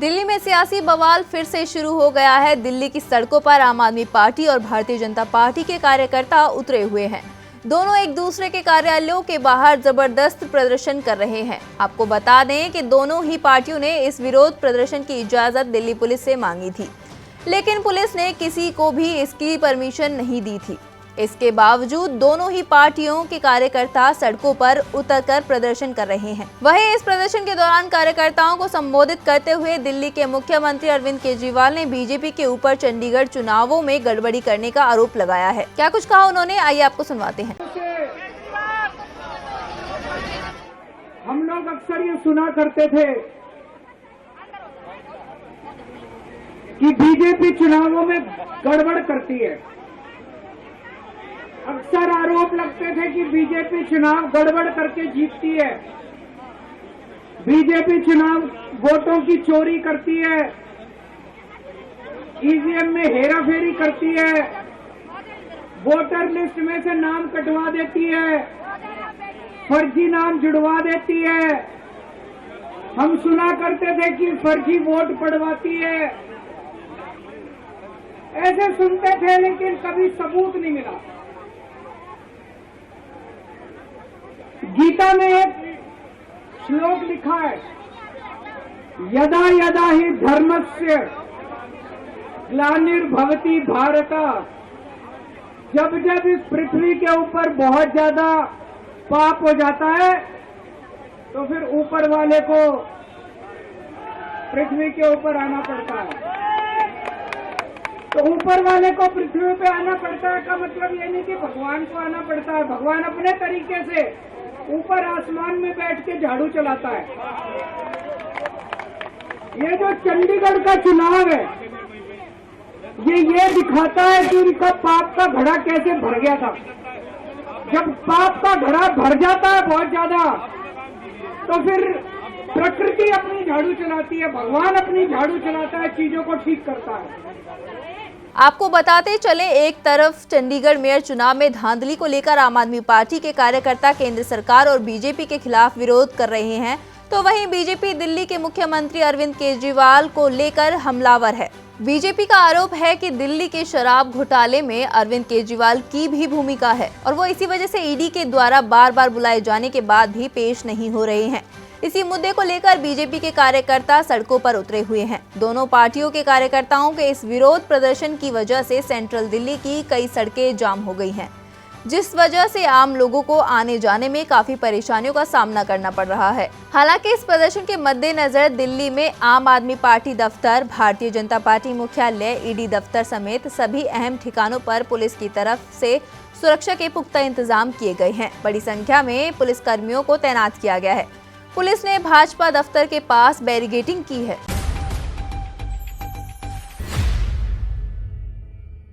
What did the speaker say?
दिल्ली में सियासी बवाल फिर से शुरू हो गया है। दिल्ली की सड़कों पर आम आदमी पार्टी और भारतीय जनता पार्टी के कार्यकर्ता उतरे हुए हैं। दोनों एक दूसरे के कार्यालयों के बाहर जबरदस्त प्रदर्शन कर रहे हैं। आपको बता दें कि दोनों ही पार्टियों ने इस विरोध प्रदर्शन की इजाजत दिल्ली पुलिस से मांगी थी, लेकिन पुलिस ने किसी को भी इसकी परमिशन नहीं दी थी। इसके बावजूद दोनों ही पार्टियों के कार्यकर्ता सड़कों पर उतरकर प्रदर्शन कर रहे हैं। वहीं इस प्रदर्शन के दौरान कार्यकर्ताओं को संबोधित करते हुए दिल्ली के मुख्यमंत्री अरविंद केजरीवाल ने बीजेपी के ऊपर चंडीगढ़ चुनावों में गड़बड़ी करने का आरोप लगाया है। क्या कुछ कहा उन्होंने, आइए आपको सुनवाते हैं। हम लोग अक्सर ये सुना करते थे कि बीजेपी चुनावों में गड़बड़ करती है। अक्सर आरोप लगते थे कि बीजेपी चुनाव गड़बड़ करके जीतती है, बीजेपी चुनाव वोटों की चोरी करती है, ईवीएम में हेराफेरी करती है, वोटर लिस्ट में से नाम कटवा देती है, फर्जी नाम जुड़वा देती है। हम सुना करते थे कि फर्जी वोट पड़वाती है। ऐसे सुनते थे, लेकिन कभी सबूत नहीं मिला। गीता में एक श्लोक लिखा है, यदा यदा हि धर्मस्य ग्लानिर्भवति भारत। जब जब इस पृथ्वी के ऊपर बहुत ज्यादा पाप हो जाता है तो फिर ऊपर वाले को पृथ्वी के ऊपर आना पड़ता है। तो ऊपर वाले को पृथ्वी पे आना पड़ता है का मतलब ये नहीं कि भगवान को आना पड़ता है। भगवान अपने तरीके से ऊपर आसमान में बैठ के झाड़ू चलाता है। ये जो चंडीगढ़ का चुनाव है, ये दिखाता है कि उनका पाप का घड़ा कैसे भर गया था। जब पाप का घड़ा भर जाता है बहुत ज्यादा, तो फिर प्रकृति अपनी झाड़ू चलाती है, भगवान अपनी झाड़ू चलाता है, चीजों को ठीक करता है। आपको बताते चले, एक तरफ चंडीगढ़ मेयर चुनाव में धांधली को लेकर आम आदमी पार्टी के कार्यकर्ता केंद्र सरकार और बीजेपी के खिलाफ विरोध कर रहे हैं, तो वहीं बीजेपी दिल्ली के मुख्यमंत्री अरविंद केजरीवाल को लेकर हमलावर है। बीजेपी का आरोप है कि दिल्ली के शराब घोटाले में अरविंद केजरीवाल की भी भूमिका है और वो इसी वजह से ईडी के द्वारा बार बार बुलाए जाने के बाद भी पेश नहीं हो रहे हैं। इसी मुद्दे को लेकर बीजेपी के कार्यकर्ता सड़कों पर उतरे हुए हैं। दोनों पार्टियों के कार्यकर्ताओं के इस विरोध प्रदर्शन की वजह से सेंट्रल दिल्ली की कई सड़कें जाम हो गई हैं, जिस वजह से आम लोगों को आने जाने में काफी परेशानियों का सामना करना पड़ रहा है। हालांकि इस प्रदर्शन के मद्देनजर दिल्ली में आम आदमी पार्टी दफ्तर, भारतीय जनता पार्टी मुख्यालय, ईडी दफ्तर समेत सभी अहम ठिकानों पर पुलिस की तरफ से सुरक्षा के पुख्ता इंतजाम किए गए हैं। बड़ी संख्या में पुलिस कर्मियों को तैनात किया गया है। पुलिस ने भाजपा दफ्तर के पास बैरिकेडिंग की है।